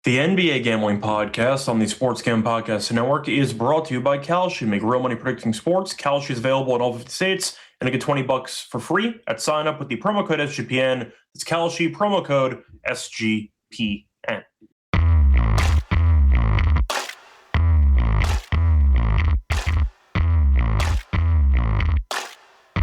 The NBA Gambling Podcast on the Sports Gambling Podcast Network is brought to you by Kalshi. Make real money predicting sports. Kalshi is available in all 50 states, and you get $20 for free at sign up with the promo code SGPN. It's Kalshi, promo code SGPN.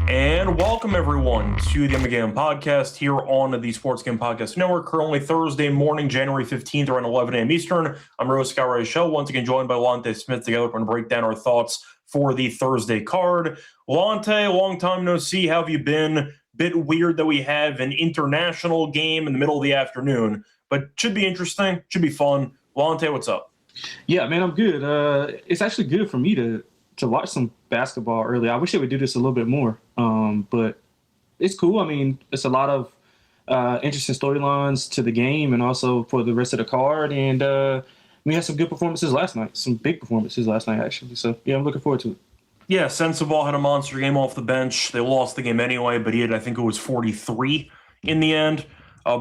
And welcome, everyone, to the NBA Gambling Podcast here on the Sports Gambling Podcast Network. Currently Thursday morning, January 15th, around 11 a.m. Eastern. I'm Rose Scott Show, once again joined by Lonte Smith. Together, we're going to break down our thoughts for the Thursday card. Lonte, long time no see. How have you been? Bit weird that we have an international game in the middle of the afternoon, but should be interesting, should be fun. Lonte, what's up? Yeah, man, I'm good. It's actually good for me to watch some basketball early. I wish they would do this a little bit more, but it's cool. I mean, it's a lot of interesting storylines to the game and also for the rest of the card. And we had some good performances last night, some big performances last night, actually. So, yeah, I'm looking forward to it. Yeah, Sensabaugh had a monster game off the bench. They lost the game anyway, but he had, I think it was 43 in the end.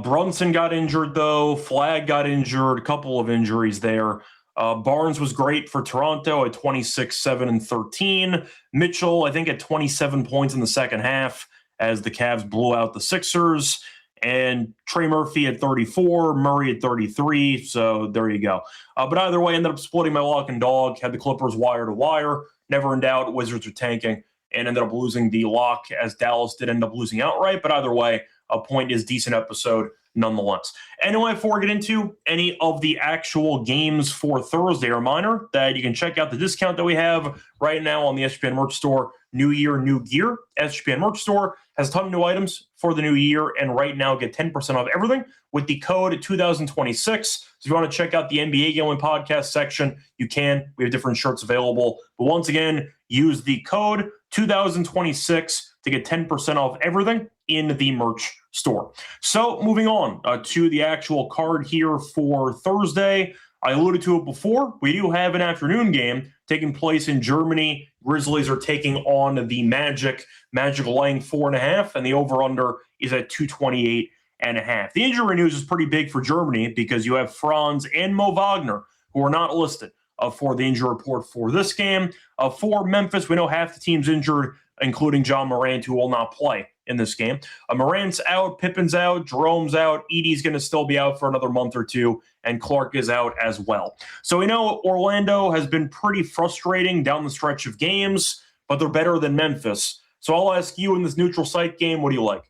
Brunson got injured, though. Flagg got injured, a couple of injuries there. Barnes was great for Toronto at 26, 7, and 13. Mitchell, I think, at 27 points in the second half as the Cavs blew out the Sixers. And Trey Murphy at 34, Murray at 33. So there you go. But either way, ended up splitting my lock and dog, had the Clippers wire to wire. Never in doubt, Wizards are tanking, and ended up losing the lock as Dallas did end up losing outright. But either way, a point is decent episode nonetheless. Anyway, before we get into any of the actual games for Thursday, a reminder that you can check out the discount that we have right now on the SGPN merch store. New year, new gear. SGPN merch store has a ton of new items for the new year, and right now get 10% off everything with the code 2026. So if you want to check out the NBA Gambling Podcast section, you can. We have different shirts available. But once again, use the code 2026 to get 10% off everything in the merch store. So moving on to the actual card here for Thursday. I alluded to it before. We do have an afternoon game taking place in Germany. Grizzlies are taking on the Magic. Magic laying 4.5, and the over-under is at 228.5. The injury news is pretty big for Germany because you have Franz and Mo Wagner, who are not listed for the injury report for this game. For Memphis, we know half the team's injured, including John Morant, who will not play in this game. Morant's out, Pippen's out, Jerome's out, Edey's going to still be out for another month or two, and Clark is out as well. So we know Orlando has been pretty frustrating down the stretch of games, but they're better than Memphis. So I'll ask you in this neutral site game, what do you like?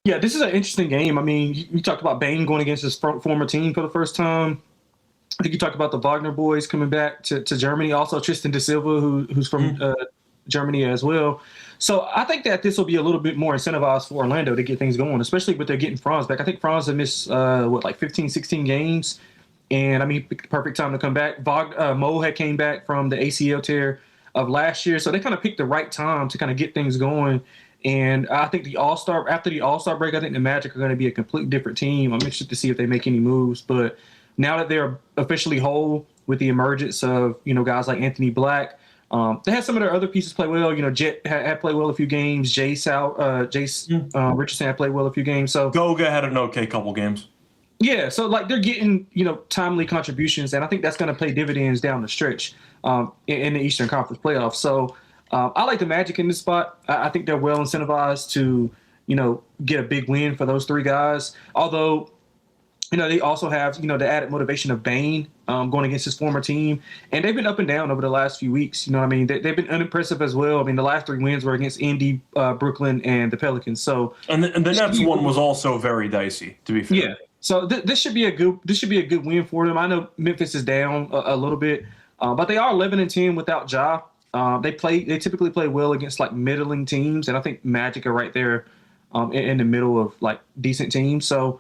Yeah, this is an interesting game. I mean, you talked about Bane going against his former team for the first time. I think you talked about the Wagner boys coming back to Germany. Also, Tristan da Silva, who's from Germany as well. So I think that this will be a little bit more incentivized for Orlando to get things going, especially with their getting Franz back. I think Franz had missed, 15, 16 games. And, I mean, perfect time to come back. Mo had came back from the ACL tear of last year. So they kind of picked the right time to kind of get things going. And I think after the All-Star break, I think the Magic are going to be a completely different team. I'm interested to see if they make any moves. But now that they're officially whole with the emergence of, guys like Anthony Black, they had some of their other pieces play well. Jet had played well a few games. Jace Richardson had played well a few games. So Goga had an okay couple games. Yeah, so they're getting timely contributions, and I think that's going to pay dividends down the stretch in the Eastern Conference playoffs. So I like the Magic in this spot. I think they're well incentivized to get a big win for those three guys. Although they also have the added motivation of Bane going against his former team, and they've been up and down over the last few weeks. I mean, they've been unimpressive as well. I mean, the last 3 wins were against Indy, Brooklyn, and the Pelicans. So and the Nets one was also very dicey, to be fair. Yeah. So this should be a good win for them. I know Memphis is down a little bit, but they are 11-10 without Ja. They typically play well against middling teams, and I think Magic are right there in the middle of decent teams. So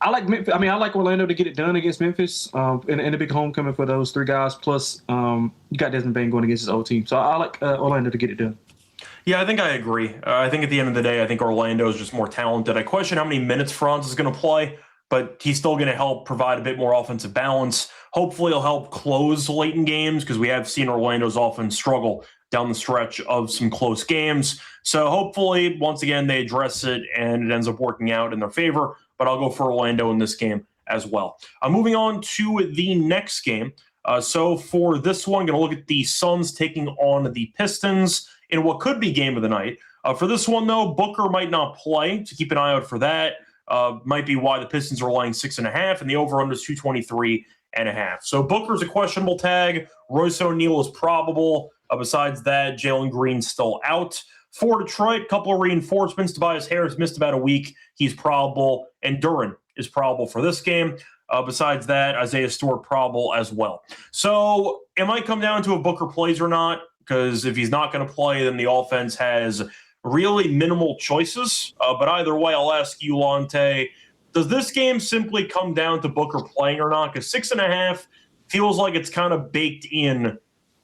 I like Memphis. I mean, I like Orlando to get it done against Memphis in a big homecoming for those three guys. Plus, you got Desmond Bane going against his old team. So I like Orlando to get it done. Yeah, I think I agree. I think at the end of the day, I think Orlando is just more talented. I question how many minutes Franz is going to play, but he's still going to help provide a bit more offensive balance. Hopefully he'll help close late in games because we have seen Orlando's offense struggle down the stretch of some close games. So hopefully, once again, they address it and it ends up working out in their favor. But I'll go for Orlando in this game as well. Moving on to the next game. So for this one, going to look at the Suns taking on the Pistons in what could be game of the night. For this one, though, Booker might not play, so keep an eye out for that. Might be why the Pistons are laying 6.5, and the over-under is 223.5. So Booker's a questionable tag. Royce O'Neal is probable. Besides that, Jalen Green's still out. For Detroit, a couple of reinforcements. Tobias Harris missed about a week. He's probable. And Duren is probable for this game. Besides that, Isaiah Stewart probable as well. So it might come down to if Booker plays or not, because if he's not going to play, then the offense has really minimal choices. But either way, I'll ask you, Lonte, does this game simply come down to Booker playing or not? Because 6.5 feels like it's kind of baked in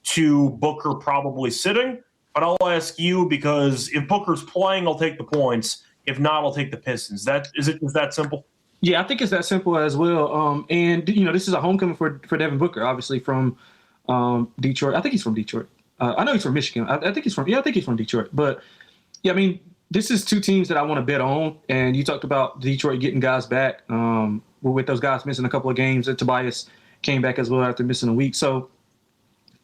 to Booker probably sitting. But I'll ask you, because if Booker's playing, I'll take the points. If not, I'll take the Pistons. Is it that simple? Yeah, I think it's that simple as well. And this is a homecoming for Devin Booker, obviously from Detroit. I think he's from Detroit. I know he's from Michigan. I think he's from Detroit. But yeah, I mean, this is two teams that I want to bet on. And you talked about Detroit getting guys back. With those guys missing a couple of games, and Tobias came back as well after missing a week. So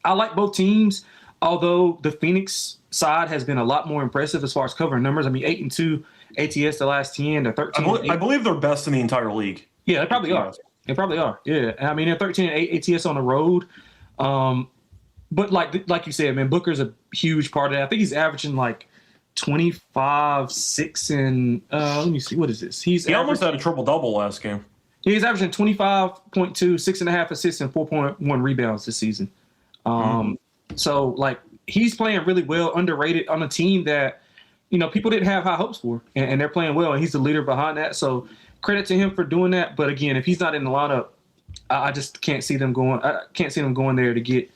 I like both teams, although the Phoenix side has been a lot more impressive as far as covering numbers. I mean, 8-2 ATS the last 10. They're 13. I believe they're best in the entire league. Yeah, they probably are. They probably are. Yeah, I mean, they're 13-8 ATS on the road. But like you said, man, Booker's a huge part of that. I think he's averaging like 25, 6, and let me see, what is this? He almost had a triple-double last game. He's averaging 25.2, 6.5 assists, and 4.1 rebounds this season. So, like, he's playing really well, underrated on a team that, people didn't have high hopes for, and they're playing well, and he's the leader behind that. So, credit to him for doing that. But again, if he's not in the lineup, I just can't see them going. I can't see them going there to get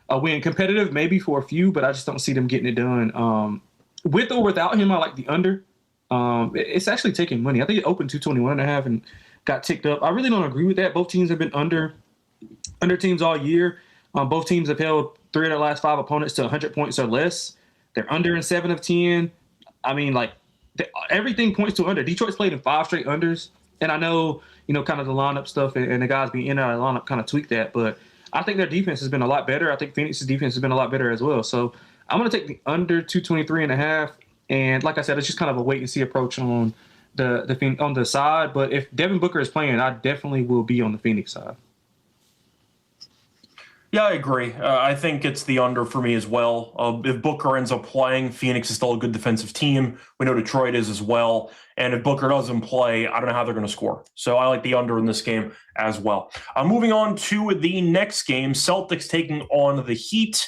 a win. Competitive, maybe for a few, but I just don't see them getting it done. With or without him, I like the under. It's actually taking money. I think it opened 221.5 and got ticked up. I really don't agree with that. Both teams have been under teams all year. Both teams have held 3 of their last 5 opponents to 100 points or less. They're under in 7 of 10. I mean, everything points to under. Detroit's played in 5 straight unders. And I know, kind of the lineup stuff and the guys being in and out of the lineup kind of tweaked that. But I think their defense has been a lot better. I think Phoenix's defense has been a lot better as well. So I'm going to take the under 223.5. And like I said, it's just kind of a wait-and-see approach on the side. But if Devin Booker is playing, I definitely will be on the Phoenix side. Yeah, I agree. I think it's the under for me as well. If Booker ends up playing, Phoenix is still a good defensive team. We know Detroit is as well. And if Booker doesn't play, I don't know how they're going to score. So I like the under in this game as well. Moving on to the next game, Celtics taking on the Heat.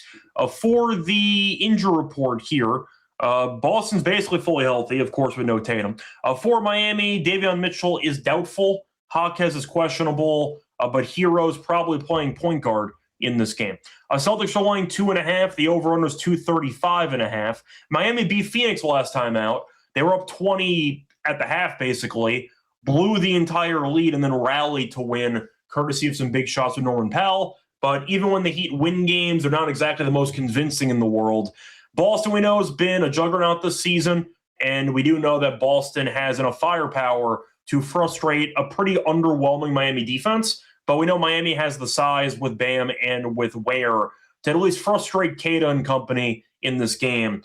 For the injury report here, Boston's basically fully healthy, of course, with no Tatum. For Miami, Davion Mitchell is doubtful. Jaquez is questionable, but Hero's probably playing point guard in this game. Celtics are laying 2.5. The over-under is 235.5. Miami beat Phoenix last time out. They were up 20 at the half, basically, blew the entire lead, and then rallied to win, courtesy of some big shots with Norman Powell. But even when the Heat win games, they're not exactly the most convincing in the world. Boston, we know, has been a juggernaut this season, and we do know that Boston has enough firepower to frustrate a pretty underwhelming Miami defense. But we know Miami has the size with Bam and with Ware to at least frustrate Kata and company in this game.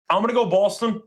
I'm going to go Boston.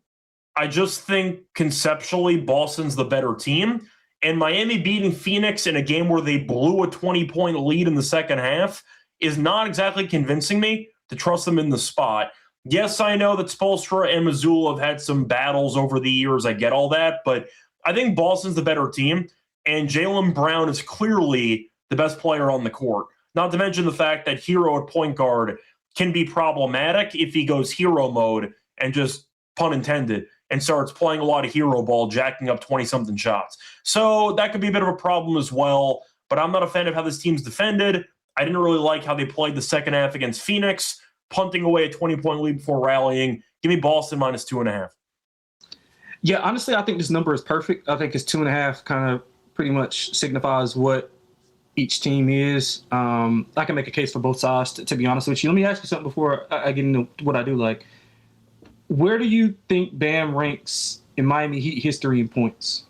I just think conceptually Boston's the better team. And Miami beating Phoenix in a game where they blew a 20-point lead in the second half is not exactly convincing me to trust them in the spot. Yes, I know that Spoelstra and Mazzulla have had some battles over the years. I get all that. But I think Boston's the better team. And Jaylen Brown is clearly the best player on the court. Not to mention the fact that Hero at point guard can be problematic if he goes hero mode and just, pun intended, and starts playing a lot of hero ball, jacking up 20-something shots. So that could be a bit of a problem as well, but I'm not a fan of how this team's defended. I didn't really like how they played the second half against Phoenix, punting away a 20-point lead before rallying. Give me Boston minus 2.5. Yeah, honestly, I think this number is perfect. I think it's 2.5 kind of pretty much signifies what each team is. I can make a case for both sides, to be honest with you. Let me ask you something before I get into what I do like. Where do you think Bam ranks in Miami Heat history in points?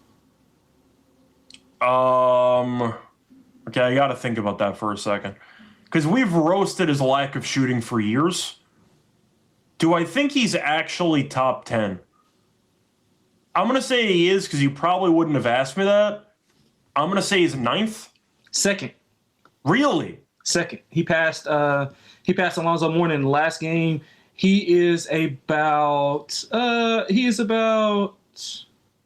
Okay, I got to think about that for a second. Because we've roasted his lack of shooting for years. Do I think he's actually top 10? I'm going to say he is because you probably wouldn't have asked me that. I'm going to say he's ninth. Second. Really? Second. He passed Alonzo Mourning in the last game. He is about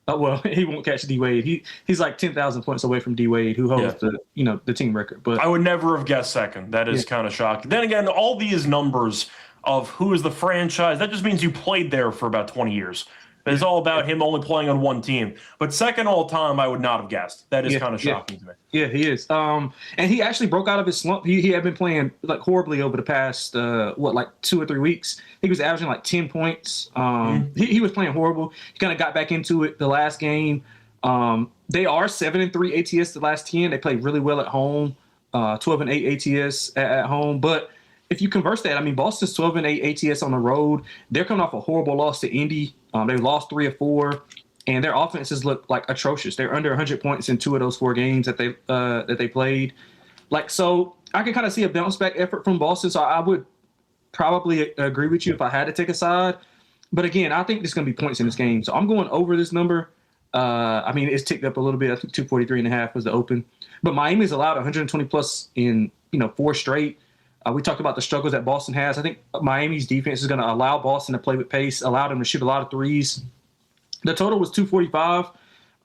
well, he won't catch D Wade. He's like 10,000 points away from D Wade, who holds the team record. But I would never have guessed second. That is kind of shocking. Then again, all these numbers of who is the franchise, that just means you played there for about 20 years. It's all about him only playing on one team. But second all time, I would not have guessed. That is kind of shocking to me. Yeah, he is. And he actually broke out of his slump. He had been playing like horribly over the past, 2 or 3 weeks. He was averaging like 10 points. He was playing horrible. He kind of got back into it the last game. They are 7-3 ATS the last 10. They played really well at home, 12-8 ATS at home. But if you converse that, I mean, Boston's 12-8 ATS on the road. They're coming off a horrible loss to Indy. They lost 3 of 4, and their offenses look like atrocious. They're under 100 points in 2 of those 4 games that they played. So I can kind of see a bounce back effort from Boston. So I would probably agree with you if I had to take a side. But again, I think there's going to be points in this game. So I'm going over this number. I mean, it's ticked up a little bit. I think 243.5 was the open. But Miami's allowed 120 plus in 4 straight. We talked about the struggles that Boston has. I think Miami's defense is going to allow Boston to play with pace, allow them to shoot a lot of threes. The total was 245,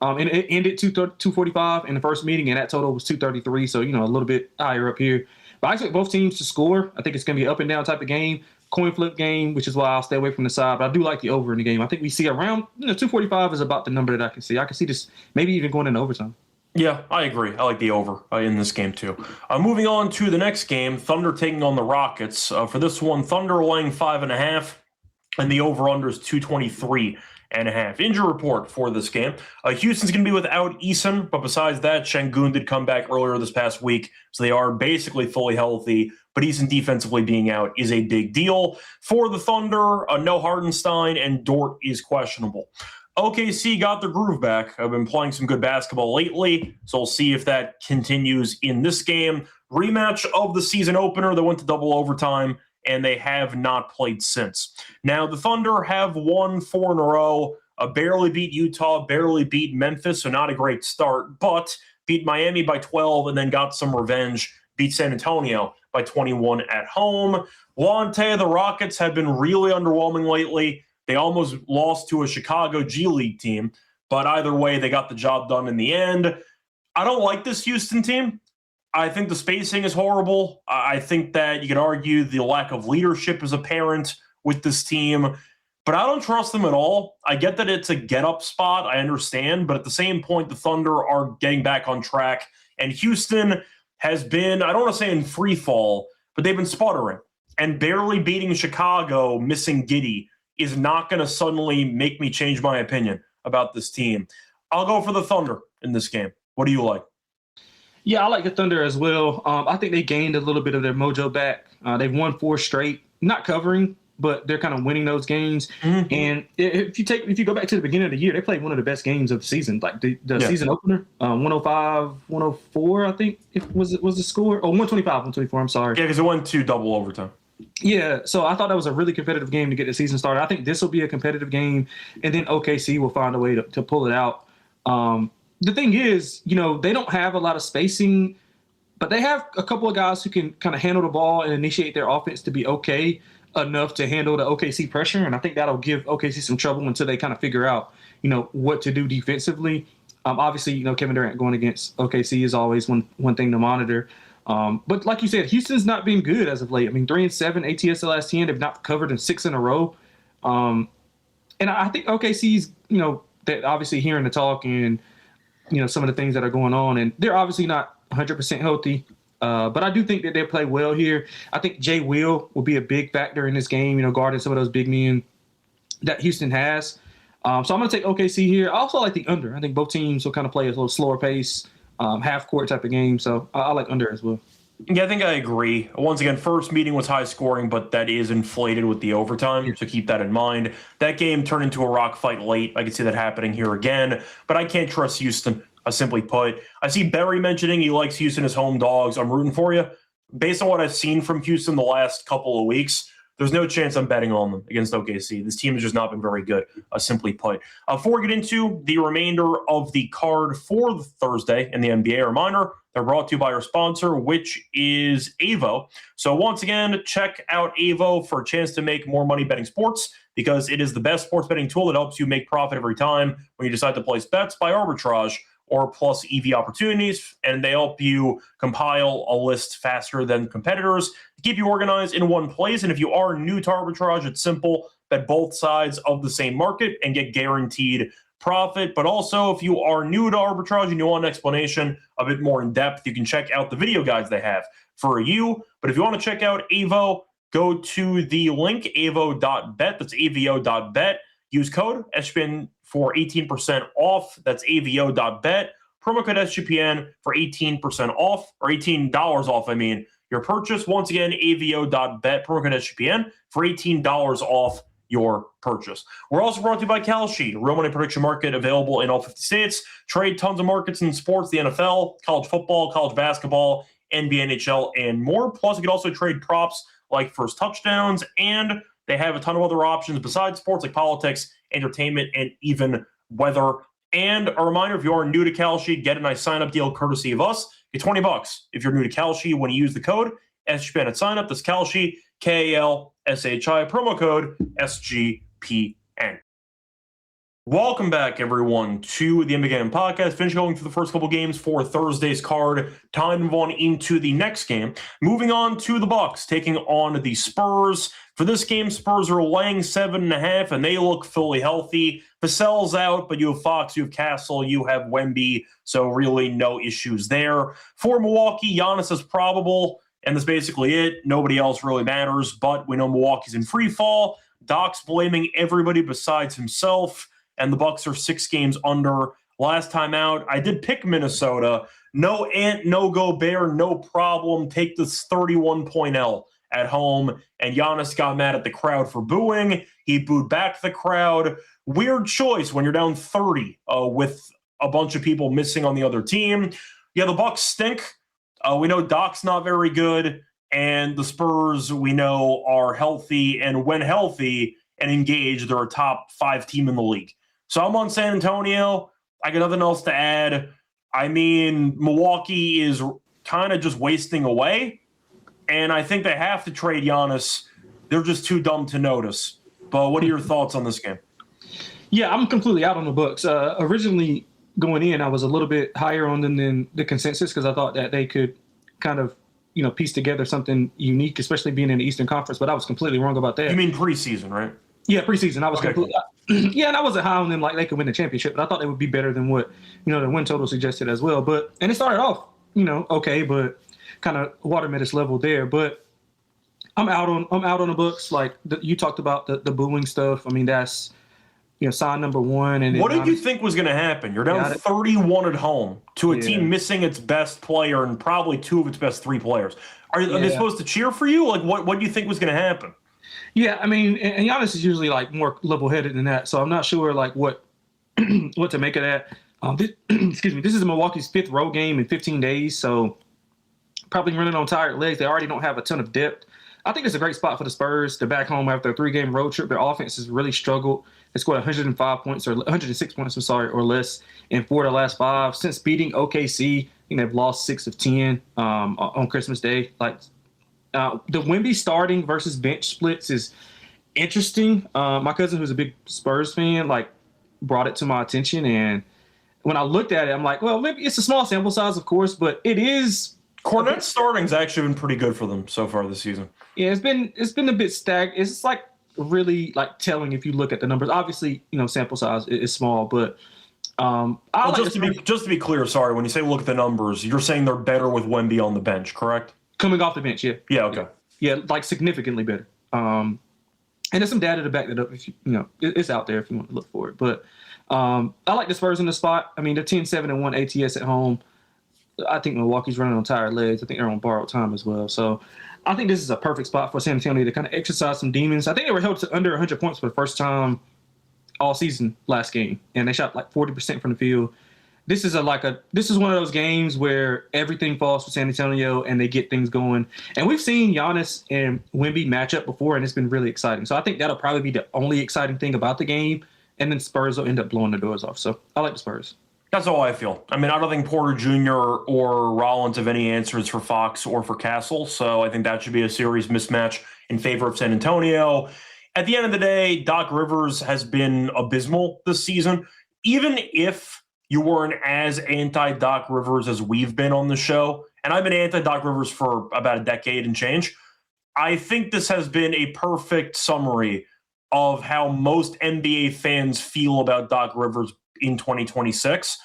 and it ended 245 in the first meeting, and that total was 233, so, a little bit higher up here. But I expect both teams to score. I think it's going to be an up-and-down type of game, coin flip game, which is why I'll stay away from the side. But I do like the over in the game. I think we see around 245 is about the number that I can see. I can see this maybe even going into overtime. Yeah, I agree. I like the over in this game, too. Moving on to the next game, Thunder taking on the Rockets. For this one, Thunder laying 5.5, and the over-under is 223.5. Injury report for this game. Houston's going to be without Eason, but besides that, Şengün did come back earlier this past week, so they are basically fully healthy. But Eason defensively being out is a big deal. For the Thunder, no Hartenstein, and Dort is questionable. OKC got their groove back. I've been playing some good basketball lately, so we'll see if that continues in this game. Rematch of the season opener. They went to double overtime, and they have not played since. Now, the Thunder have won 4 in a row, barely beat Utah, barely beat Memphis, so not a great start, but beat Miami by 12 and then got some revenge, beat San Antonio by 21 at home. Lonte, the Rockets have been really underwhelming lately. They almost lost to a Chicago G League team, but either way, they got the job done in the end. I don't like this Houston team. I think the spacing is horrible. I think that you could argue the lack of leadership is apparent with this team, but I don't trust them at all. I get that it's a get-up spot. I understand, but at the same point, the Thunder are getting back on track, and Houston has been, I don't want to say in free fall, but they've been sputtering, and barely beating Chicago, missing Giddey, is not going to suddenly make me change my opinion about this team. I'll go for the Thunder in this game. What do you like? Yeah, I like the Thunder as well. I think they gained a little bit of their mojo back. They've won 4 straight, not covering, but they're kind of winning those games. Mm-hmm. And if you go back to the beginning of the year, they played one of the best games of the season, like the season opener, 105, 104, I think was the score. Oh, 125, 124. I'm sorry. Yeah, because it went to double overtime. Yeah, so I thought that was a really competitive game to get the season started. I think this will be a competitive game, and then OKC will find a way to pull it out. The thing is, they don't have a lot of spacing, but they have a couple of guys who can kind of handle the ball and initiate their offense to be okay enough to handle the OKC pressure, and I think that'll give OKC some trouble until they kind of figure out, what to do defensively. Obviously, Kevin Durant going against OKC is always one thing to monitor. But like you said, Houston's not been good as of late. I mean, 3-7 ATS the last 10. They've not covered in 6 in a row. And I think OKC's, they're obviously hearing the talk and, some of the things that are going on. And they're obviously not 100% healthy. But I do think that they'll play well here. I think Jay Will be a big factor in this game, guarding some of those big men that Houston has. So I'm going to take OKC here. I also like the under. I think both teams will kind of play a little slower pace. Half-court type of game, so I like under as well. Yeah, I think I agree. Once again, first meeting was high scoring, but that is inflated with the overtime, so keep that in mind. That game turned into a rock fight late. I can see that happening here again, but I can't trust Houston. simply put. I see Barry mentioning he likes Houston as home dogs. I'm rooting for you. Based on what I've seen from Houston the last couple of weeks, there's no chance I'm betting on them against OKC. This team has just not been very good, simply put. Before we get into the remainder of the card for the Thursday in the NBA, a reminder, they're brought to you by our sponsor, which is Avo. So once again, check out Avo for a chance to make more money betting sports, because it is the best sports betting tool that helps you make profit every time when you decide to place bets by arbitrage or plus EV opportunities, and they help you compile a list faster than competitors to keep you organized in one place. And if you are new to arbitrage, it's simple. Bet both sides of the same market and get guaranteed profit. But also, if you are new to arbitrage and you want an explanation a bit more in depth, you can check out the video guides they have for you. But if you want to check out Avo, go to the link, avo.bet. That's avo.bet. Use code SGPN for 18% off. That's avo.bet. Promo code SGPN for 18% off, or $18 off, your purchase. Once again, avo.bet. Promo code SGPN for $18 off your purchase. We're also brought to you by Kalshi, a real money prediction market available in all 50 states. Trade tons of markets in sports, the NFL, college football, college basketball, NBA, NHL, and more. Plus, you can also trade props like first touchdowns, and they have a ton of other options besides sports like politics, entertainment, and even weather. And a reminder, if you are new to Kalshi, get a nice sign-up deal courtesy of us. Get $20 if you're new to Kalshi when you use the code SGPN at sign-up. That's Kalshi, Kalshi, promo code SGPN. Welcome back, everyone, to the NBA Game Podcast. Finish going through the first couple games for Thursday's card. Time to move on into the next game. Moving on to the Bucks, taking on the Spurs. For this game, Spurs are laying 7.5, and they look fully healthy. Vassell's out, but you have Fox, you have Castle, you have Wemby, so really no issues there. For Milwaukee, Giannis is probable, and that's basically it. Nobody else really matters, but we know Milwaukee's in free fall. Doc's blaming everybody besides himself, and the Bucks are 6 games under. Last time out, I did pick Minnesota. No Ant, no Gobert, no problem. Take this 31-point L at home, and Giannis got mad at the crowd for booing. He booed back the crowd. Weird choice when you're down 30 with a bunch of people missing on the other team. Yeah, the Bucks stink. We know Doc's not very good, and the Spurs, we know, are healthy, and when healthy and engaged, they're a top 5 team in the league. So I'm on San Antonio. I got nothing else to add. Milwaukee is kind of just wasting away, and I think they have to trade Giannis. They're just too dumb to notice. But what are your thoughts on this game? Yeah, I'm completely out on the Bucks. Originally going in, I was a little bit higher on them than the consensus because I thought that they could kind of, piece together something unique, especially being in the Eastern Conference. But I was completely wrong about that. You mean preseason, right? Yeah, preseason. I was completely. Cool. Yeah, and I wasn't high on them like they could win the championship, but I thought they would be better than what the win total suggested as well. And it started off okay, but kind of water met its level there. But I'm out on the Bucks. Like you talked about the booing stuff. That's sign number one. And what did you think was going to happen? You're down 31 at home to a team missing its best player and probably 2 of its best 3 players. Are they supposed to cheer for you? Like what do you think was going to happen? Yeah, and Giannis is usually like more level-headed than that, so I'm not sure like what to make of that. Excuse me. This is Milwaukee's 5th road game in 15 days, so probably running on tired legs. They already don't have a ton of depth. I think it's a great spot for the Spurs. They're back home after a 3-game road trip. Their offense has really struggled. They scored 105 points or 106 points, or less in 4 of the last 5 since beating OKC. I think they've lost 6 of 10 on Christmas Day. The Wemby starting versus bench splits is interesting. My cousin, who's a big Spurs fan, brought it to my attention, and when I looked at it, I'm like, well, maybe it's a small sample size, of course, but it is. Cornette's starting's actually been pretty good for them so far this season. Yeah, it's been a bit stagnant. It's really telling if you look at the numbers. Obviously, sample size is small, but just to be clear, sorry, when you say look at the numbers, you're saying they're better with Wemby on the bench, correct? Coming off the bench, yeah. Yeah, okay. Yeah, significantly better. And there's some data to back that up. If it's out there if you want to look for it. But I like the Spurs in the spot. They're 10-7-1 ATS at home. I think Milwaukee's running on tired legs. I think they're on borrowed time as well. So I think this is a perfect spot for San Antonio to kind of exercise some demons. I think they were held to under 100 points for the first time all season last game, and they shot 40% from the field. this is one of those games where everything falls for San Antonio and they get things going. And we've seen Giannis and Wemby match up before, and it's been really exciting. So I think that'll probably be the only exciting thing about the game. And then Spurs will end up blowing the doors off. So I like the Spurs. That's all I feel. I mean, I don't think Porter Jr. or Rollins have any answers for Fox or for Castle. So I think that should be a series mismatch in favor of San Antonio. At the end of the day, Doc Rivers has been abysmal this season. Even if you weren't as anti-Doc Rivers as we've been on the show, and I've been anti-Doc Rivers for about a decade and change, I think this has been a perfect summary of how most NBA fans feel about Doc Rivers in 2026.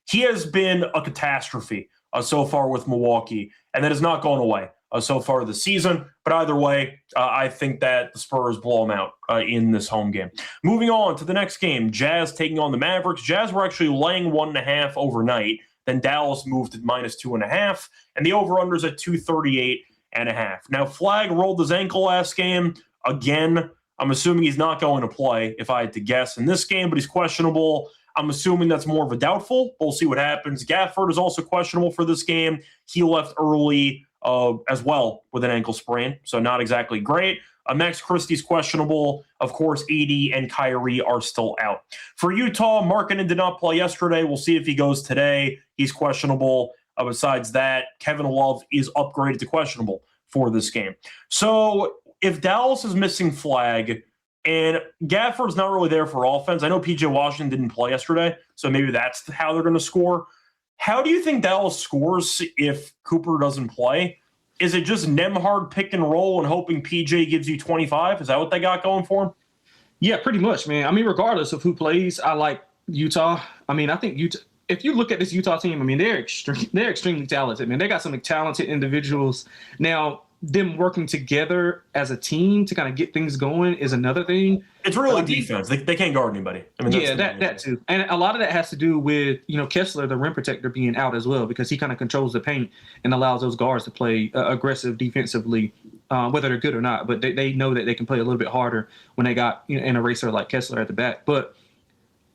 He has been a catastrophe so far with Milwaukee, and that has not gone away so far this season. But either way, I think that the Spurs blow them out in this home game. Moving on to the next game, Jazz taking on the Mavericks. Jazz were actually laying 1.5 overnight. Then Dallas moved to -2.5, and the over-under's at 238.5. Now, Flag rolled his ankle last game. Again, I'm assuming he's not going to play, if I had to guess, in this game, but he's questionable. I'm assuming that's more of a doubtful. We'll see what happens. Gafford is also questionable for this game. He left early as well with an ankle sprain, so not exactly great. Max Christie's questionable. Of course, AD and Kyrie are still out. For Utah, Markkanen did not play yesterday. We'll see if he goes today. He's questionable. Besides that, Kevin Love is upgraded to questionable for this game. So if Dallas is missing Flag and Gafford's not really there for offense, I know PJ Washington didn't play yesterday, so maybe that's how they're going to score. How do you think Dallas scores if Cooper doesn't play? Is it just Nembhard pick and roll and hoping PJ gives you 25? Is that what they got going for him? Yeah, pretty much, man. I mean, regardless of who plays, I like Utah. I mean, I think Utah. If you look at this Utah team, I mean, they're extremely talented, man. They got some talented individuals. Now, them working together as a team to kind of get things going is another thing. It's really defense. They can't guard anybody. I mean, yeah, that too. And a lot of that has to do with, Kessler, the rim protector, being out as well, because he kind of controls the paint and allows those guards to play aggressive defensively, whether they're good or not. But they know that they can play a little bit harder when they got an eraser like Kessler at the back. But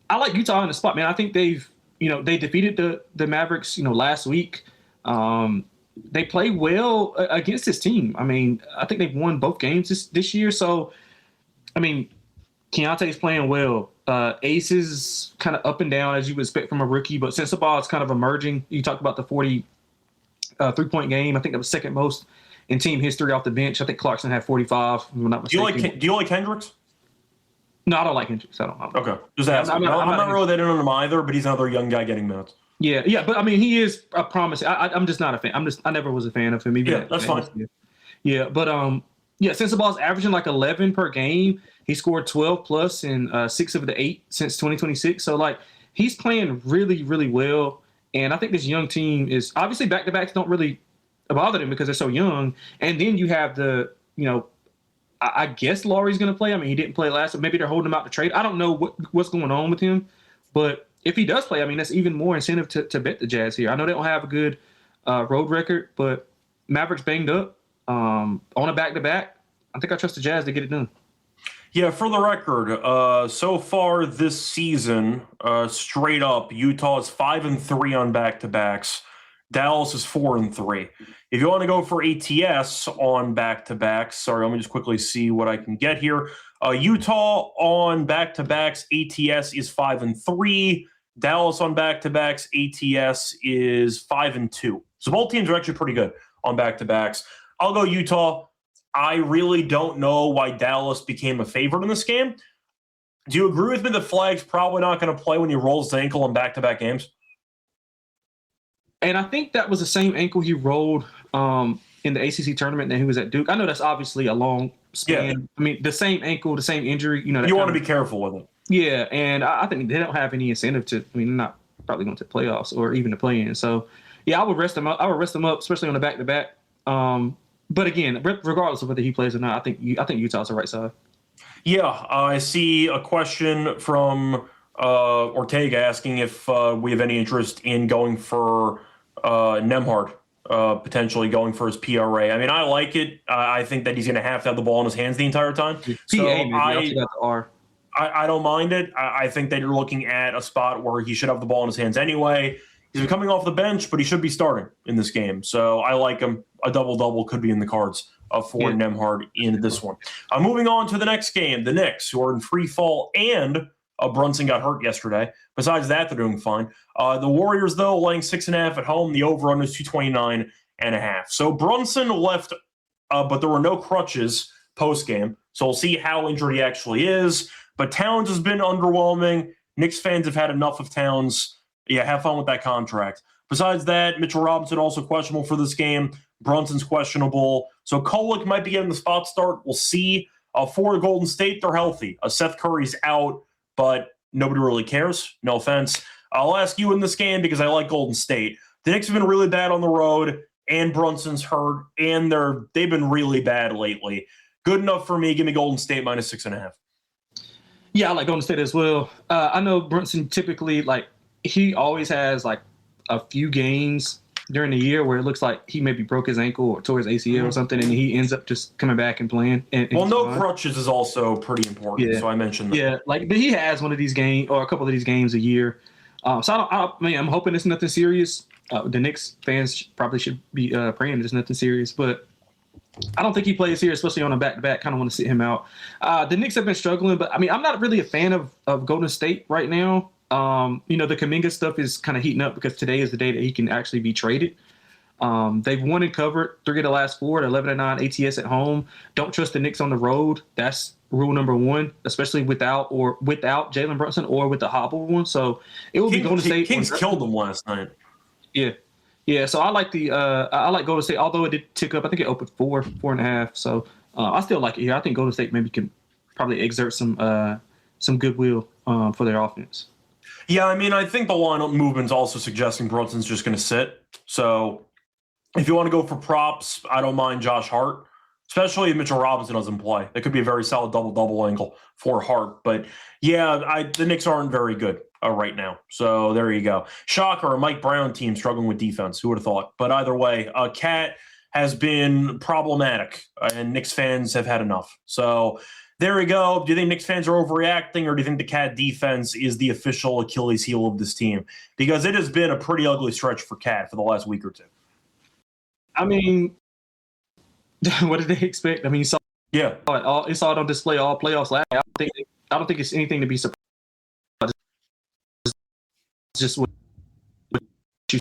I like Utah in the spot, man. I think they defeated the Mavericks, last week. They play well against this team. I mean, I think they've won both games this year. So, I mean, Keontae's playing well. Ace is kind of up and down, as you would expect from a rookie, but Sensabaugh is kind of emerging. You talked about the 40 3-point game. I think that was second most in team history off the bench. I think Clarkson had 45, if I'm not mistaken. Do you like Hendricks? No, I don't like Hendricks. I don't. Okay. Just asking. I'm not really that into him either, but he's another young guy getting minutes. Yeah, but I mean, he is a promise. I'm just not a fan. I never was a fan of him. Yeah, that's fine. Yeah, but Sensabaugh's averaging like 11 per game. He scored 12 plus in 6 of the 8 since 2026. So like, he's playing really, really well. And I think this young team is obviously back-to-backs don't really bother them because they're so young. And then you have I guess Laurie's going to play. I mean, he didn't play last, so maybe they're holding him out to trade. I don't know what's going on with him, but if he does play, I mean, that's even more incentive to bet the Jazz here. I know they don't have a good road record, but Mavericks banged up on a back-to-back. I think I trust the Jazz to get it done. Yeah, for the record, so far this season, straight up, Utah is 5-3 on back-to-backs. Dallas is 4-3. If you want to go for ATS on back-to-backs, sorry, let me just quickly see what I can get here. Utah on back-to-backs, ATS is 5-3. Dallas on back-to-backs, ATS is 5-2. So both teams are actually pretty good on back-to-backs. I'll go Utah. I really don't know why Dallas became a favorite in this game. Do you agree with me that Flag's probably not going to play when he rolls his ankle in back-to-back games? And I think that was the same ankle he rolled in the ACC tournament that he was at Duke. I know that's obviously a long span. Yeah. I mean, the same ankle, the same injury. You want to be careful with it. Yeah, and I think they don't have any incentive to. I mean, they're not probably going to playoffs or even to play in. So, yeah, I would rest them up. Especially on the back-to-back. But again, regardless of whether he plays or not, I think Utah's the right side. Yeah, I see a question from Ortega asking if we have any interest in going for Nembhard, potentially going for his PRA. I mean, I like it. I think that he's going to have the ball in his hands the entire time. PA, maybe. I got the R. I don't mind it. I think that you're looking at a spot where he should have the ball in his hands anyway. He's been coming off the bench, but he should be starting in this game. So I like him. A double-double could be in the cards for Nembhard in this one. Moving on to the next game, the Knicks, who are in free fall, and Brunson got hurt yesterday. Besides that, they're doing fine. The Warriors, though, laying 6.5 at home. The over-under is 229.5. So Brunson left, but there were no crutches post-game. So we'll see how injured he actually is. But Towns has been underwhelming. Knicks fans have had enough of Towns. Yeah, have fun with that contract. Besides that, Mitchell Robinson also questionable for this game. Brunson's questionable. So Kolek might be getting the spot start. We'll see. For Golden State, they're healthy. Seth Curry's out, but nobody really cares. No offense. I'll ask you in this game because I like Golden State. The Knicks have been really bad on the road, and Brunson's hurt, and they've been really bad lately. Good enough for me. Give me Golden State minus 6.5. Yeah, I like Golden State as well. I know Brunson typically, he always has, a few games during the year where it looks like he maybe broke his ankle or tore his ACL or something, and he ends up just coming back and playing. And no crutches is also pretty important, so I mentioned that. Yeah, but he has one of these games or a couple of these games a year. So I'm hoping it's nothing serious. The Knicks fans probably should be praying it's nothing serious, but I don't think he plays here, especially on a back-to-back. Kind of want to sit him out. The Knicks have been struggling, but, I'm not really a fan of Golden State right now. The Kuminga stuff is kind of heating up because today is the day that he can actually be traded. They've won and covered 3 of the last 4 at 11-9 ATS at home. Don't trust the Knicks on the road. That's rule number 1, especially without Jalen Brunson or with the hobble one. So it will be Golden State. Kings killed them last night. Yeah. So I like Golden State, although it did tick up. I think it opened 4.5. So I still like it here. I think Golden State maybe can probably exert some goodwill for their offense. Yeah, I think the lineup movement's also suggesting Brunson's just going to sit. So if you want to go for props, I don't mind Josh Hart, especially if Mitchell Robinson doesn't play. That could be a very solid double-double angle for Hart. But, yeah, the Knicks aren't very good right now. So there you go. Shocker, a Mike Brown team struggling with defense. Who would have thought? But either way, Cat has been problematic, and Knicks fans have had enough. So there we go. Do you think Knicks fans are overreacting, or do you think the Cat defense is the official Achilles heel of this team? Because it has been a pretty ugly stretch for Cat for the last week or two. What did they expect? You saw it saw it on display all playoffs last. I don't think it's anything to be surprised. It's just what you.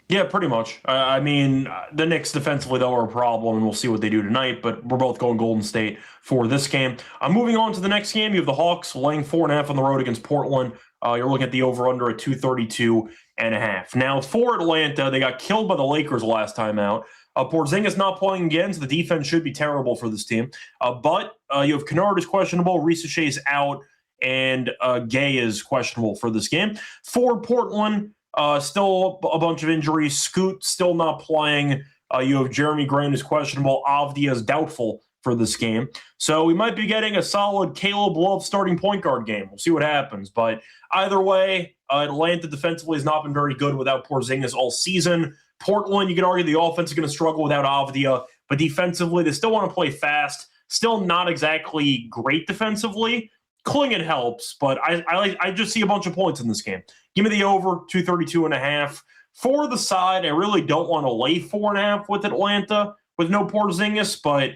Yeah, pretty much. The Knicks defensively, though, are a problem, and we'll see what they do tonight, but we're both going Golden State for this game. Moving on to the next game, you have the Hawks laying 4.5 on the road against Portland. You're looking at the over-under at 232.5. Now, for Atlanta, they got killed by the Lakers last time out. Porzingis not playing again, so the defense should be terrible for this team. But you have Kennard is questionable, Reese Shea's out, and Gay is questionable for this game. For Portland, still a bunch of injuries. Scoot still not playing. You have Jeremy Grant is questionable. Avdia is doubtful for this game. So we might be getting a solid Caleb Love starting point guard game. We'll see what happens. But either way, Atlanta defensively has not been very good without Porzingis all season. Portland, you can argue the offense is going to struggle without Avdia, but defensively, they still want to play fast. Still not exactly great defensively. Klingon helps, but I just see a bunch of points in this game. Give me the over, 232.5. For the side, I really don't want to lay 4.5 with Atlanta with no Porzingis, but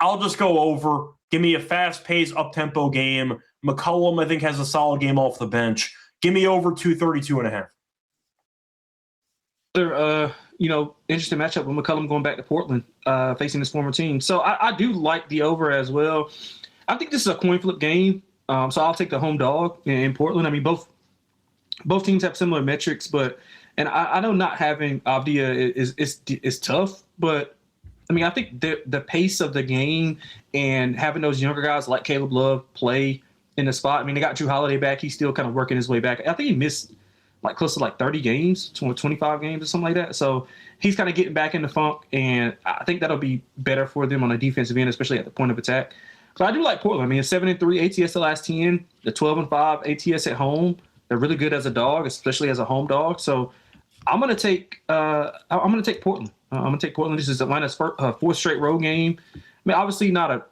I'll just go over. Give me a fast-paced, up-tempo game. McCollum, I think, has a solid game off the bench. Give me over 232.5. Interesting matchup with McCollum going back to Portland, facing his former team. So I do like the over as well. I think this is a coin flip game. So I'll take the home dog in Portland. Both teams have similar metrics, and I know not having Avdia is tough, but I think the pace of the game and having those younger guys like Caleb Love play in the spot. They got Drew Holiday back. He's still kind of working his way back. I think he missed close to 30 games, 25 games or something like that. So he's kind of getting back in the funk, and I think that'll be better for them on the defensive end, especially at the point of attack. So I do like Portland. 7-3 ATS the last 10, the 12-5 ATS at home. They're really good as a dog, especially as a home dog. So I'm gonna take Portland. I'm gonna take Portland. This is Atlanta's fourth straight road game. Obviously not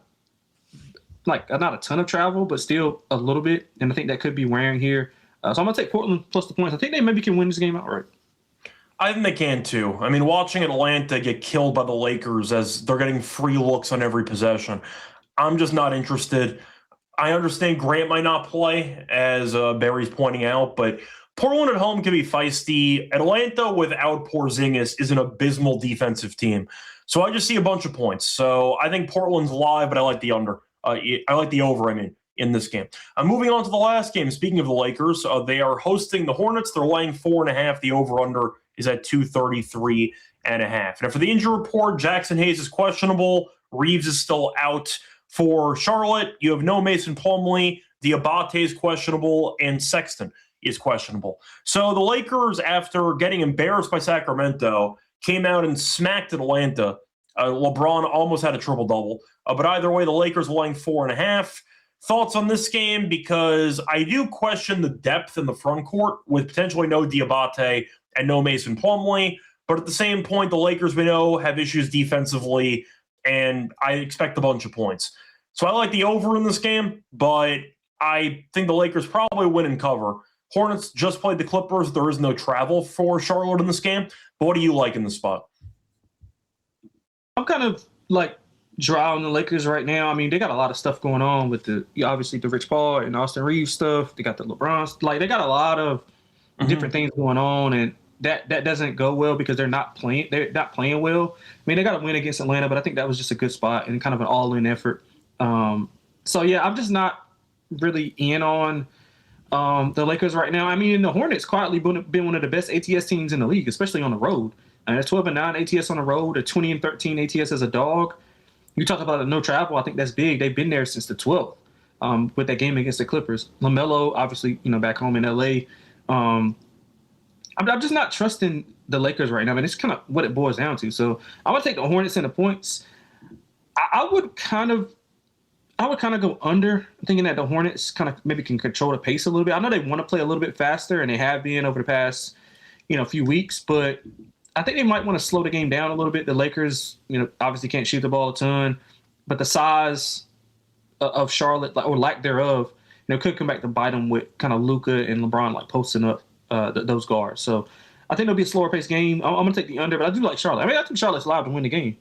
not a ton of travel, but still a little bit. And I think that could be wearing here. So I'm going to take Portland plus the points. I think they maybe can win this game outright. I think they can too. I mean, watching Atlanta get killed by the Lakers as they're getting free looks on every possession, I'm just not interested. I understand Grant might not play, as Barry's pointing out, but Portland at home can be feisty. Atlanta without Porzingis is an abysmal defensive team. So I just see a bunch of points. So I think Portland's live, but I like the under. I like the over, in this game. Moving on to the last game. Speaking of the Lakers, they are hosting the Hornets. They're laying 4.5. The over-under is at 233.5. And for the injury report, Jackson Hayes is questionable. Reeves is still out. For Charlotte, you have no Mason Plumlee. Diabate is questionable, and Sexton is questionable. So the Lakers, after getting embarrassed by Sacramento, came out and smacked Atlanta. LeBron almost had a triple-double. But either way, the Lakers are laying 4.5. Thoughts on this game? Because I do question the depth in the front court with potentially no Diabate and no Mason Plumlee. But at the same point, the Lakers, we know, have issues defensively, and I expect a bunch of points. So I like the over in this game, but I think the Lakers probably win and cover. Hornets just played the Clippers. There is no travel for Charlotte in this game. But what do you like in the spot? I'm kind of dry on the Lakers right now. I mean, they got a lot of stuff going on with obviously the Rich Paul and Austin Reeves stuff. They got the LeBron. They got a lot of different things going on, and that doesn't go well because they're not playing. They're not playing well. I mean, they got to win against Atlanta, but I think that was just a good spot and kind of an all-in effort. So yeah, I'm just not really in on the Lakers right now. I mean, the Hornets quietly been one of the best ATS teams in the league, especially on the road. And it's 12-9 ATS on the road, a 20-13 ATS as a dog. You talk about no travel. I think that's big. They've been there since the 12th with that game against the Clippers. LaMelo, obviously, back home in LA. I'm just not trusting the Lakers right now. I mean, it's kind of what it boils down to. So I would take the Hornets and the points. I would kind of go under, thinking that the Hornets kind of maybe can control the pace a little bit. I know they want to play a little bit faster, and they have been over the past, few weeks, but I think they might want to slow the game down a little bit. The Lakers, obviously can't shoot the ball a ton, but the size of Charlotte, or lack thereof, could come back to bite them with kind of Luka and LeBron posting up those guards. So I think it'll be a slower paced game. I'm going to take the under, but I do like Charlotte. I mean, I think Charlotte's live to win the game.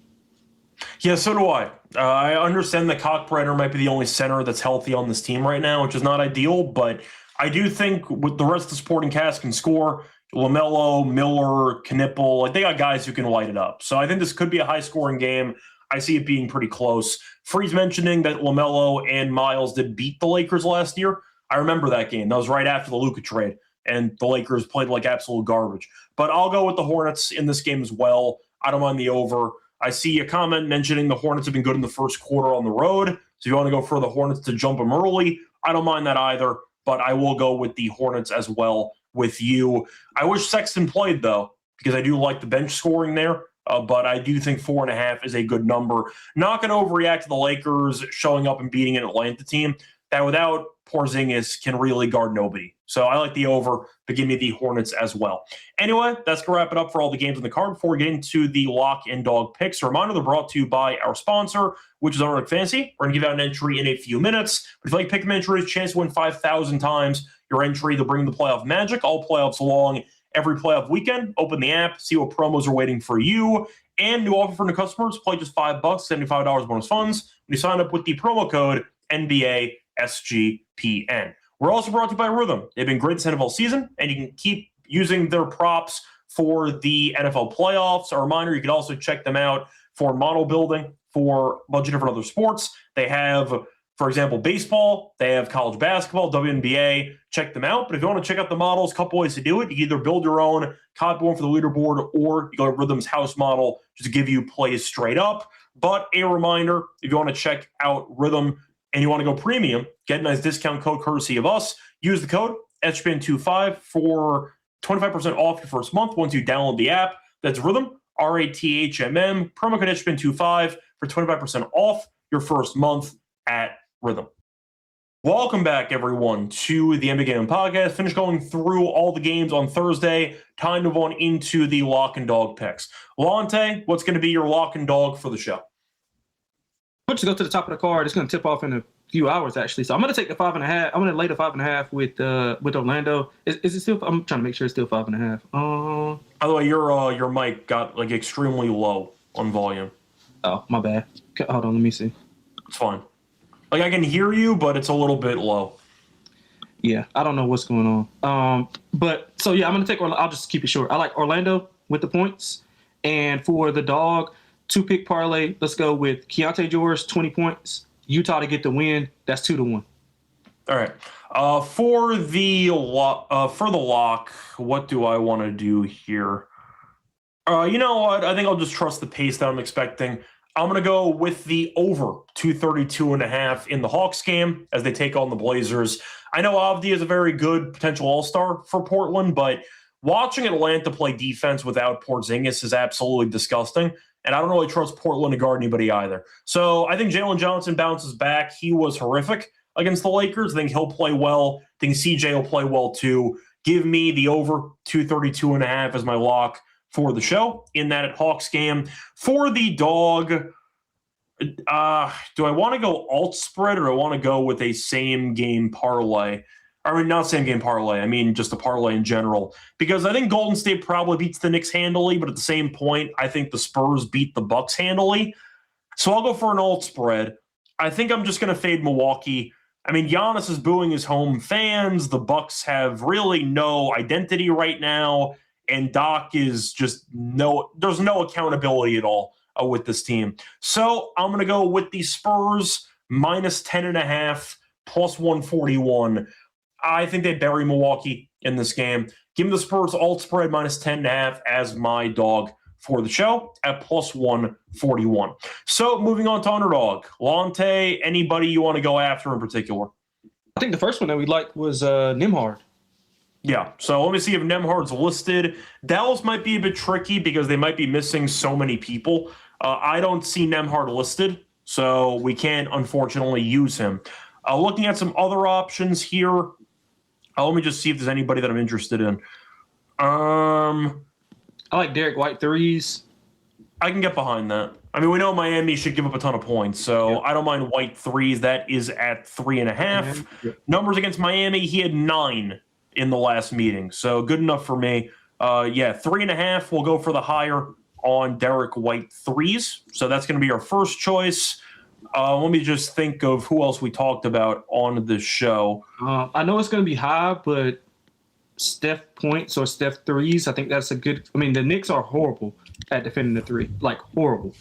Yeah, so do I. I understand that Cockbrenner might be the only center that's healthy on this team right now, which is not ideal, but I do think with the rest of the supporting cast can score. LaMelo, Miller, Knipple, they got guys who can light it up. So I think this could be a high-scoring game. I see it being pretty close. Freeze mentioning that LaMelo and Miles did beat the Lakers last year. I remember that game. That was right after the Luka trade, and the Lakers played like absolute garbage. But I'll go with the Hornets in this game as well. I don't mind the over. I see a comment mentioning the Hornets have been good in the first quarter on the road. So if you want to go for the Hornets to jump them early, I don't mind that either. But I will go with the Hornets as well with you. I wish Sexton played, though, because I do like the bench scoring there. But I do think 4.5 is a good number. Not going to overreact to the Lakers showing up and beating an Atlanta team that without Porzingis can really guard nobody. So I like the over, but give me the Hornets as well. Anyway, that's going to wrap it up for all the games on the card. Before we get into the lock and dog picks, a reminder they're brought to you by our sponsor, which is Underdog Fantasy. We're going to give out an entry in a few minutes. But if you like pick 'em entries, chance to win 5,000 times your entry. They'll bring the playoff magic, all playoffs along every playoff weekend. Open the app, see what promos are waiting for you. And new offer for new customers, play just $5, $75 bonus funds when you sign up with the promo code NBA SGPN. We're also brought to you by Rhythm. They've been great this NFL season, and you can keep using their props for the NFL playoffs. A reminder, you can also check them out for model building for a bunch of different other sports. They have, for example, baseball. They have college basketball, WNBA. Check them out. But if you want to check out the models, a couple ways to do it. You can either build your own, copy one for the leaderboard, or you go to Rhythm's house model just to give you plays straight up. But a reminder, if you want to check out Rhythm, and you want to go premium, get a nice discount code courtesy of us. Use the code SGPN25 for 25% off your first month once you download the app. That's Rhythm, RATHMM, promo code SGPN25 for 25% off your first month at Rhythm. Welcome back, everyone, to the NBA Gaming Podcast. Finished going through all the games on Thursday. Time to go on into the lock and dog picks. Lonte, what's going to be your lock and dog for the show? Let's go to the top of the card. It's going to tip off in few hours actually. So I'm going to take the 5.5. I'm going to lay the 5.5 with Orlando. Is it still? I'm trying to make sure it's still 5.5. By the way, your mic got like extremely low on volume. Oh, my bad. Okay, hold on, let me see. It's fine. Like I can hear you, but it's a little bit low. Yeah, I don't know what's going on. But so yeah, I'm going to take. I'll just keep it short. I like Orlando with the points, and for the dog 2-pick parlay, let's go with Keontae George 20 points. Utah to get the win. That's 2-1. All right. For the lock, what do I want to do here? You know what? I think I'll just trust the pace that I'm expecting. I'm going to go with the over 232.5 in the Hawks game as they take on the Blazers. I know Avdi is a very good potential all-star for Portland, but watching Atlanta play defense without Porzingis is absolutely disgusting. And I don't really trust Portland to guard anybody either. So I think Jalen Johnson bounces back. He was horrific against the Lakers. I think he'll play well. I think CJ will play well too. Give me the over 232.5 as my lock for the show in that Hawks game. For the dog, do I want to go alt spread or do I want to go with a same game parlay? I mean, not same game parlay. I mean, just a parlay in general. Because I think Golden State probably beats the Knicks handily, but at the same point, I think the Spurs beat the Bucks handily. So I'll go for an alt spread. I think I'm just going to fade Milwaukee. I mean, Giannis is booing his home fans. The Bucks have really no identity right now. And Doc is just there's no accountability at all with this team. So I'm going to go with the Spurs minus 10.5 plus 141. I think they bury Milwaukee in this game. Give me the Spurs alt spread minus 10.5 as my dog for the show at plus 141. So moving on to underdog. Lonte, anybody you want to go after in particular? I think the first one that we liked was Nembhard. Yeah, so let me see if Nembhard's listed. Dallas might be a bit tricky because they might be missing so many people. I don't see Nembhard listed, so we can't unfortunately use him. Looking at some other options here, let me just see if there's anybody that I'm interested in. I like Derek White threes. I can get behind that. I mean, we know Miami should give up a ton of points, so yep. I don't mind White threes. That is at 3.5. Yep. Numbers against Miami, he had 9 in the last meeting, so good enough for me. 3.5. We'll go for the higher on Derek White threes. So that's going to be our first choice. Let me just think of who else we talked about on the show. I know it's going to be high, but Steph points or Steph threes, I think that's a good. I mean, the Knicks are horrible at defending the three, like horrible.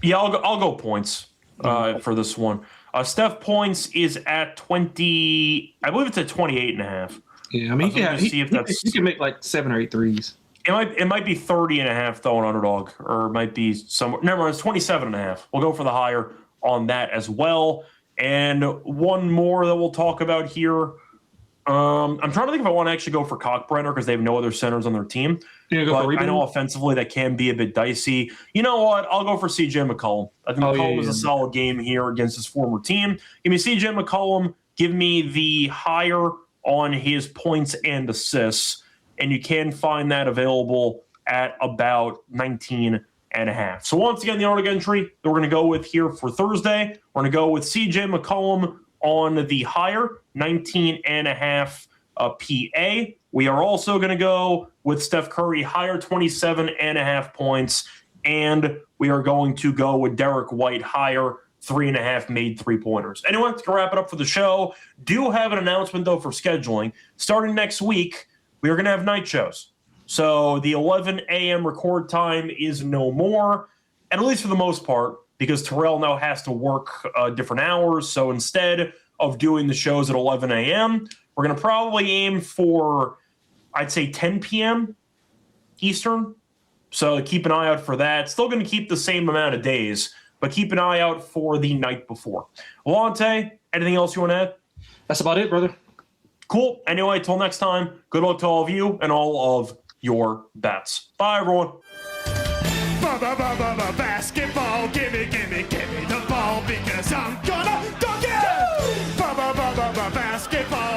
Yeah, I'll go points for this one. Steph points is at 20. I believe it's at 28.5. Yeah, I mean, he can make like 7 or 8 threes. It might be 30.5 though on underdog, or it might be somewhere. Never mind, it's 27.5. We'll go for the higher on that as well. And one more that we'll talk about here. I'm trying to think if I want to actually go for Cockbrenner because they have no other centers on their team. But I know offensively that can be a bit dicey. You know what? I'll go for CJ McCollum. I think McCollum is a solid game here against his former team. Give me CJ McCollum. Give me the higher on his points and assists. And you can find that available at about 19.5. So once again, the underdog entry that we're going to go with here for Thursday, we're going to go with CJ McCollum on the higher 19.5 PA. We are also going to go with Steph Curry higher 27.5 points, and we are going to go with Derek White higher 3.5 made 3-pointers. Anyway, to wrap it up for the show, do have an announcement though for scheduling. Starting next week, we are going to have night shows. So the 11 a.m. record time is no more, and at least for the most part, because Terrell now has to work different hours. So instead of doing the shows at 11 a.m., we're going to probably aim for, I'd say, 10 p.m. Eastern. So keep an eye out for that. Still going to keep the same amount of days, but keep an eye out for the night before. Lonte, anything else you want to add? That's about it, brother. Cool. Anyway, till next time, good luck to all of you and all of your bets. Bye, everyone. Basketball, give me the ball because I'm gonna